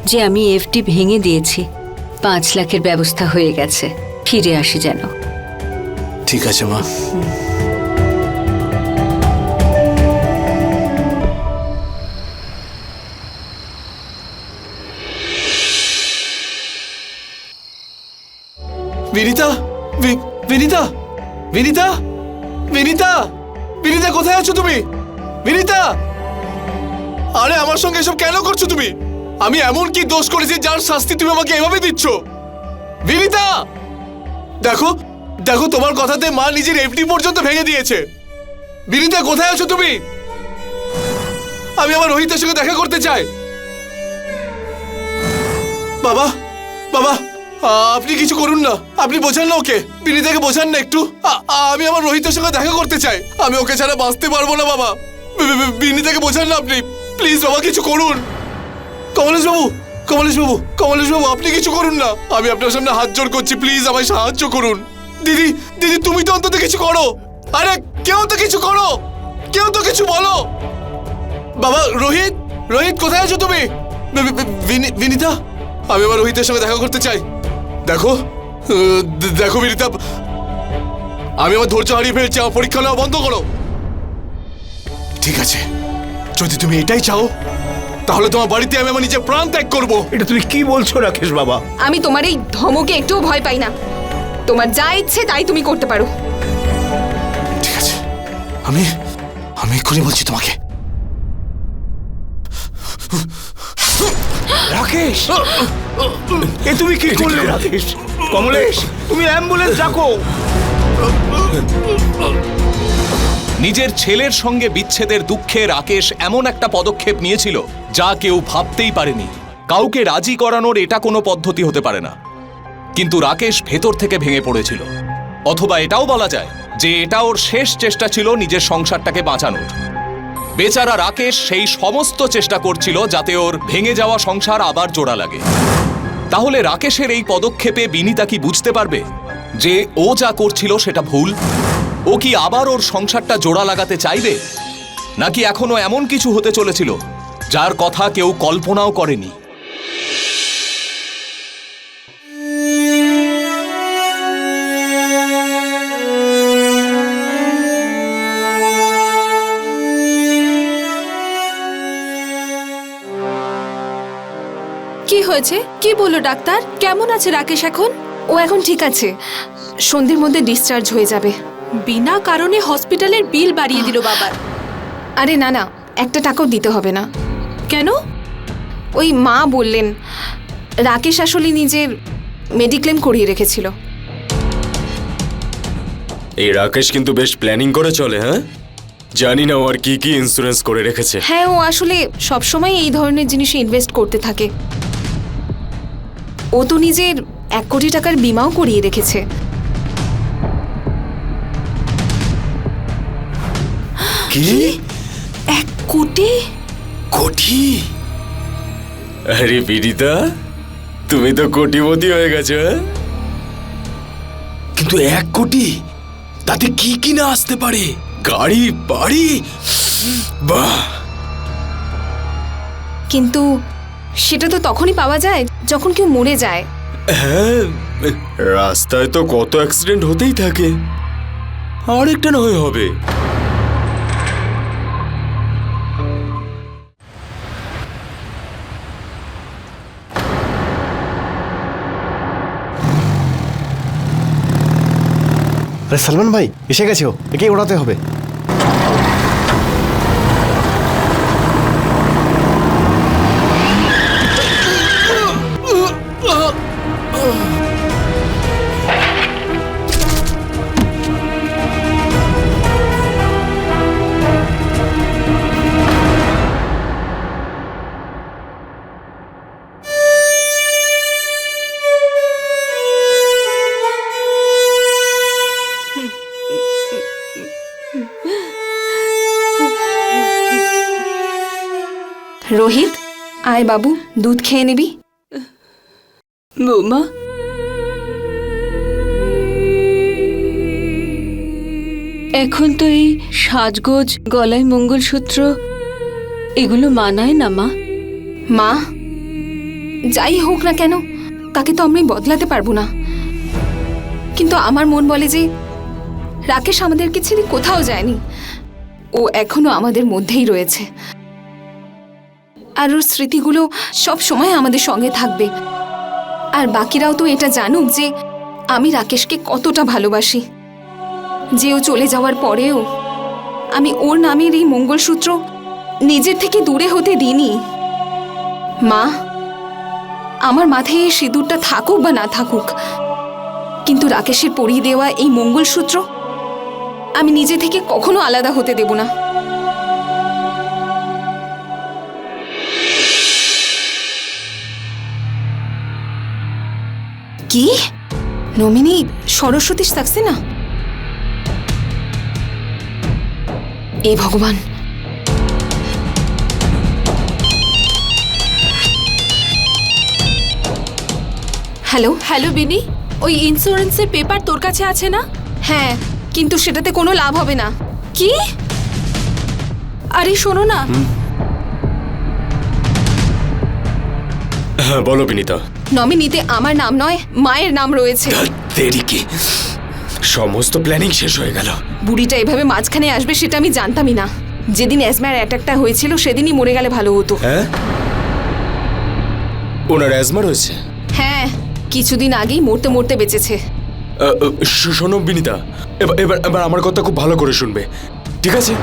যে আমি এফডি ভেঙে দিয়েছি, 5 লাখের ব্যবস্থা হয়ে গেছে, ফিরে আসি যেন। ঠিক আছে মা। বিনীতা, বিনীতা, বিনীতা, বিনীতা, বিনীতা, কোথায় আছো তুমি? বিনীতা, আরে আমার সঙ্গে এসব কেন করছো তুমি? আমি এমন কি দোষ করেছি যার শাস্তি তুমি আমাকে এভাবে দিচ্ছ? বিনীতা, দেখো দেখো, তোমার কথাতে মা নিজের এফডি পর্যন্ত ভেঙে দিয়েছে। বিনীতা, কোথায় আছো তুমি? আমি আমার রোহিতের সঙ্গে দেখা করতে চাই। বাবা, বাবা, আপনি কিছু করুন না, আপনি বোঝান না ওকে, বিনীতাকে বোঝান না একটু। আমি আমার রোহিতের সঙ্গে দেখা করতে চাই, আমি ওকে ছাড়া বাঁচতে পারবো না বাবা। বিনীতাকে বোঝান না আপনি, প্লিজ বাবা, কিছু করুন। কমলেশ বাবু, কমলেশ বাবু, কমলেশ বাবু, আপনি কিছু করুন না, আমি আপনার সামনে হাত জোড় করছি, প্লিজ আমায় সাহায্য করুন। দিদি, দিদি, তুমি তো অন্তত কিছু করো। আরে কেউ তো কিছু করো, কেউ তো কিছু বলো। বাবা, রোহিত, রোহিত, কোথায় আছো তুমি? বিনীতা, আমি আমার রোহিতের সঙ্গে দেখা করতে চাই। দেখো, দেখো বিনীতা, আমি আমার ধৈর্য হারিয়ে ফেলছি, আমার পরীক্ষা নেওয়া বন্ধ করো। ঠিক আছে, যদি তুমি এটাই চাও, তাহলে তোমার বাড়িতে আমি আমার নিজের প্রাণ ত্যাগ করবো। এটা তুমি কি বলছো রাকেশ বাবা? আমি তোমার এই ধমকে একটুও ভয় পাই না। তোমার যা ইচ্ছে তাই তুমি করতে পারো। ঠিক আছে, আমি আমি এক্ষুনি বলছি তোমাকে। রাকেশ, এ তুমি কি করলে রাকেশ? কমলেশ, তুমি অ্যাম্বুলেন্স ডাকো। নিজের ছেলের সঙ্গে বিচ্ছেদের দুঃখে রাকেশ এমন একটা পদক্ষেপ নিয়েছিল যা কেউ ভাবতেই পারেনি। কাউকে রাজি করানোর এটা কোনো পদ্ধতি হতে পারে না, কিন্তু রাকেশ ভেতর থেকে ভেঙে পড়েছিল। অথবা এটাও বলা যায় যে এটা ওর শেষ চেষ্টা ছিল নিজের সংসারটাকে বাঁচানোর। বেচারা রাকেশ সেই সমস্ত চেষ্টা করছিল যাতে ওর ভেঙে যাওয়া সংসার আবার জোড়া লাগে। তাহলে রাকেশের এই পদক্ষেপে বিনীতা কি বুঝতে পারবে যে ও যা করছিল সেটা ভুল? ও কি আবার ওর সংসারটা জোড়া লাগাতে চাইবে, নাকি এখনো এমন কিছু হতে চলেছিল যার কথা কেউ কল্পনাও করেনি? কি হয়েছে? কি বললো ডাক্তার? কেমন আছে রাকেশ এখন? ও এখন ঠিক আছে, সন্ধ্যের মধ্যে ডিসচার্জ হয়ে যাবে। বিনা কারণে হসপিটালের বিল বাড়িয়ে দিল বাবার। আরে না না, 1 টাকাও দিতে হবে না। কেন? ওই মা বললেন রাকেশ আসলে নিজের মেডিক্লেম করিয়ে রেখেছিল। এই রাকেশ কিন্তু বেশ প্ল্যানিং করে চলে। হ্যাঁ, জানি না ও আর কি কি ইন্স্যুরেন্স করে রেখেছে। হ্যাঁ, ও আসলে সবসময় এই ধরনের জিনিসে ইনভেস্ট করতে থাকে। ও তো নিজের 1 কোটি টাকার বীমাও করিয়ে রেখেছে। কি 1 কোটি? কোটি? আরে বিনিতা, তুমি তো কোটিপতি হয়ে গেছো। হ্যাঁ? কিন্তু 1 কোটি, তাতে কি কি না আসতে পারে? গাড়ি, বাড়ি, বাহ! কিন্তু সেটা তো তখনই পাওয়া যায় যখন কেউ মরে যায়। হ্যাঁ, রাস্তায় তো কত অ্যাক্সিডেন্ট হতেই থাকে, আরেকটা না হয় হবে। আরে সালমান ভাই এসে গেছে, ও একেই ওড়াতে হবে। রোহিত, আয় বাবু, দুধ খেয়ে নিবি। বৌমা, এখন তো এই সাজগোজ, গলায় মঙ্গলসূত্র এগুলো মানায় না মা। মা, যাই হোক না কেন তাকে তো আমি বদলাতে পারবো না। কিন্তু আমার মন বলে যে রাকেশ আমাদেরকে ছেড়ে কোথাও যায়নি, ও এখনো আমাদের মধ্যেই রয়েছে। আর ওর স্মৃতিগুলো সব সময় আমাদের সঙ্গে থাকবে। আর বাকিরাও তো এটা জানুক যে আমি রাকেশকে কতটা ভালোবাসি, যে ও চলে যাওয়ার পরেও আমি ওর নামের এই মঙ্গলসূত্র নিজের থেকে দূরে হতে দিইনি। মা, আমার মাথায় এই সিঁদুরটা থাকুক বা না থাকুক, কিন্তু রাকেশের পরিয়ে দেওয়া এই মঙ্গলসূত্র আমি নিজে থেকে কখনো আলাদা হতে দেব না। কি নমিনি সরস্বতী সাক্সেনা? এ ভগবান! হ্যালো। হ্যালো বিনি, ওই ইন্স্যুরেন্সের পেপার তোর কাছে আছে না? হ্যাঁ, কিন্তু সেটাতে কোনো লাভ হবে না। কি? আরে শোনো না, হ্যাঁ বলো বিনিতা। নমিনিতে আমার নাম নয়, মায়ের নাম রয়েছে। দেরি কি, সমস্ত প্ল্যানিং শেষ হয়ে গেল। বুড়িটা এভাবে মাঝখানে আসবে সেটা আমি জানতামই না। যেদিন অ্যাজমার অ্যাটাকটা হয়েছিল সেদিনই মরে গেলে ভালো হতো। হ্যাঁ, ওনার অ্যাজমা রয়েছে? হ্যাঁ, কিছুদিন আগেই মরতে মরতে বেঁচেছে। শোনো বিনিতা, এবার এবার এবার আমার কথা খুব ভালো করে শুনবে, ঠিক আছে?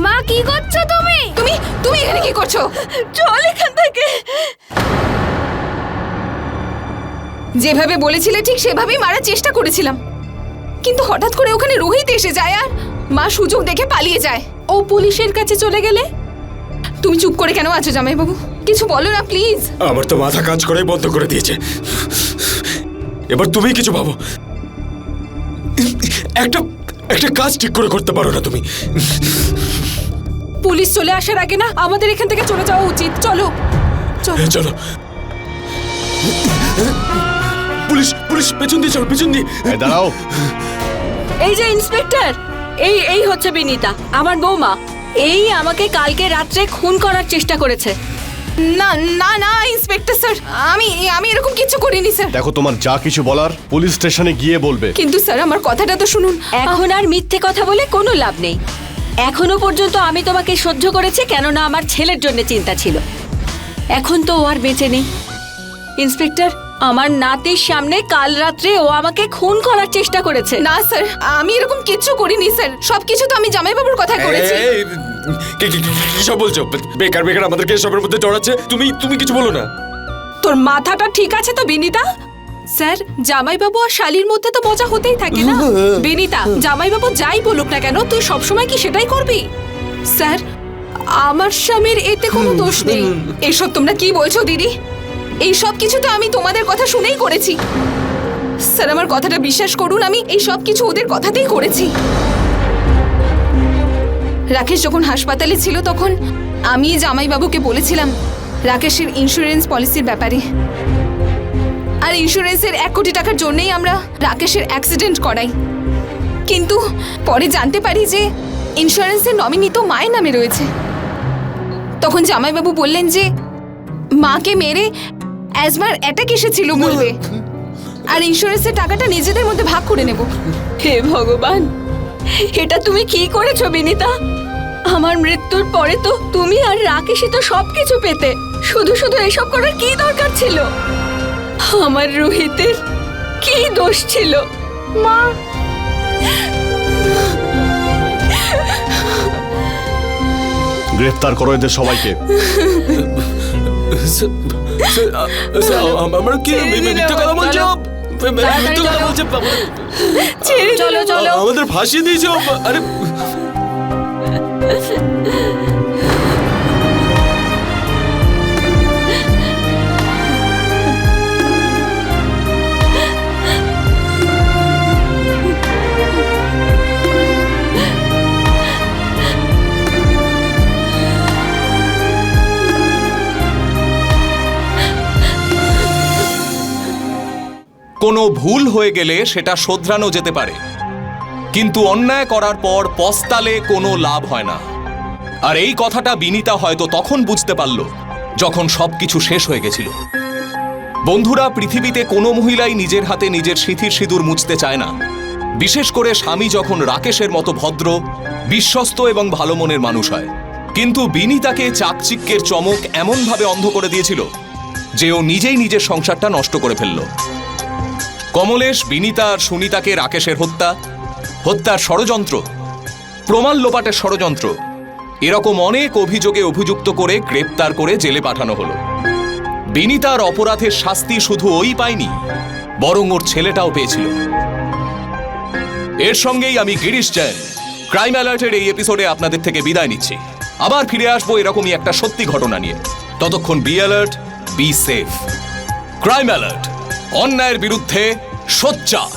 মা কি করছো তুমি? তুমি তুমি এখানে কি করছো? চল এখান থেকে। যেভাবে বলেছিলে ঠিক সেভাবেই মারার চেষ্টা করেছিলাম, কিন্তু হঠাৎ করে ওখানে রোহিত এসে যায় আর মা সুযোগ দেখে পালিয়ে যায়। ও পুলিশের কাছে চলে গেলে? তুমি চুপ করে কেন আছো জামাইবাবু? কিছু বলো না প্লিজ। আমার তো মাথা কাজ করাই বন্ধ করে দিয়েছে। এবার তুমি কিছু ভাবো। একটা একটা কাজ ঠিক করে করতে পারো না তুমি? পুলিশ চলে আসার আগে না আমাদের এখান থেকে চলে যাওয়া উচিত। চলো চলো চলো। পুলিশ পুলিশ, পেছন দিয়ে চলো, পেছন দিয়ে। এই দাঁড়াও। এই যে ইন্সপেক্টর, এই এই হচ্ছে বিনিতা, আমার বৌমা। এই আমাকে কালকে রাত্রে খুন করার চেষ্টা করেছে। না না না ইন্সপেক্টর স্যার, আমি আমি এরকম কিছু করিনি স্যার। দেখো, তোমার যা কিছু বলার পুলিশ স্টেশনে গিয়ে বলবে। কিন্তু স্যার আমার কথাটা তো শুনুন। এখন আর মিথ্যে কথা বলে কোনো লাভ নেই। এখনো পর্যন্ত আমি তোমাকে সহ্য করেছি, কেননা আমার ছেলের জন্য চিন্তা ছিল। এখন তো ও আর বেঁচে নেই। ইন্সপেক্টর, আমার নাতির সামনে কাল রাত্রে ও আমাকে খুন করার চেষ্টা করেছে। না স্যার, আমি এরকম কিচ্ছু করিনি স্যার। সবকিছু তো আমি জামাইবাবুর কথা করেছি। কি সব বলছো? বেকার বেকার আমাদেরকে এসবের মধ্যে জড়াচ্ছে। তুমি কিছু বলো না। তোর মাথাটা ঠিক আছে তো বিনিতা? স্যার, জামাইবাবু আর শালির মধ্যে তো মজা হতেই থাকে না। বিনিতা, জামাইবাবু যাই বলুক না কেন, তুই সবসময় কি সেটাই করবি? স্যার, আমার স্বামীর এতে কোনো দোষ নেই। এসব তোমরা কি বলছো দিদি? এই সব কিছু তো আমি তোমাদের কথা শুনেই করেছি। স্যার আমার কথাটা বিশ্বাস করুন, আমি এই সব কিছু ওদের কথাতেই করেছি। রাকেশ যখন হাসপাতালে ছিল তখন আমি জামাইবাবুকে বলেছিলাম রাকেশের ইন্স্যুরেন্স পলিসির ব্যাপারে। আর ইন্স্যুরেন্সের 1 কোটি টাকার জন্যই আমরা রাকেশের অ্যাক্সিডেন্ট করাই। কিন্তু পরে জানতে পারি যে ইন্স্যুরেন্সের নমিনি তো মায়ের নামে রয়েছে। তখন জামাইবাবু বললেন যে মাকে মেরে অ্যাজমার অ্যাটাক এসেছিল বলবে, আর ইন্স্যুরেন্সের টাকাটা নিজেদের মধ্যে ভাগ করে নেব। হে ভগবান, এটা তুমি কি করেছো বিনিতা? আমার মৃত্যুর পরে তো তুমি আর রাকেশই তো সবকিছু পেতে। শুধু শুধু এসব করার কি দরকার ছিল? আমার রোহিতের কি দোষ ছিল? মা, গ্রেফতার করো এদের সবাইকে। আমরা কি মিথ্যে কথা বলছো? মিথ্যে কথা বলছে। চলো চলো। আমাদের ফাঁসি দিয়েছো। আরে কোনো ভুল হয়ে গেলে সেটা শোধরানো যেতে পারে, কিন্তু অন্যায় করার পর পস্তালে কোনো লাভ হয় না। আর এই কথাটা বিনিতা হয়তো তখন বুঝতে পারল যখন সবকিছু শেষ হয়ে গেছিল। বন্ধুরা, পৃথিবীতে কোনো মহিলাই নিজের হাতে নিজের সিঁথির সিঁদুর মুছতে চায় না, বিশেষ করে স্বামী যখন রাকেশের মতো ভদ্র, বিশ্বস্ত এবং ভালো মনের মানুষ হয়। কিন্তু বিনিতাকে চাকচিক্যের চমক এমনভাবে অন্ধ করে দিয়েছিল যে ও নিজেই নিজের সংসারটা নষ্ট করে ফেলল। কমলেশ বিনিতা আর সুনিতাকে রাকেশের হত্যার ষড়যন্ত্র, প্রমাণ লোপাটের ষড়যন্ত্র, এরকম অনেক অভিযোগে অভিযুক্ত করে গ্রেপ্তার করে জেলে পাঠানো হলো। বিনিতার অপরাধের শাস্তি শুধু ওই পায়নি, বরং ওর ছেলেটাও পেয়েছিল। এর সঙ্গেই আমি গিরিশ জৈন ক্রাইম অ্যালার্টের এই এপিসোডে আপনাদের থেকে বিদায় নিচ্ছি। আবার ফিরে আসবো এরকমই একটা সত্যি ঘটনা নিয়ে। ততক্ষণ be alert, be safe. Crime alert, অন্যায়ের বিরুদ্ধে সোচ্চার।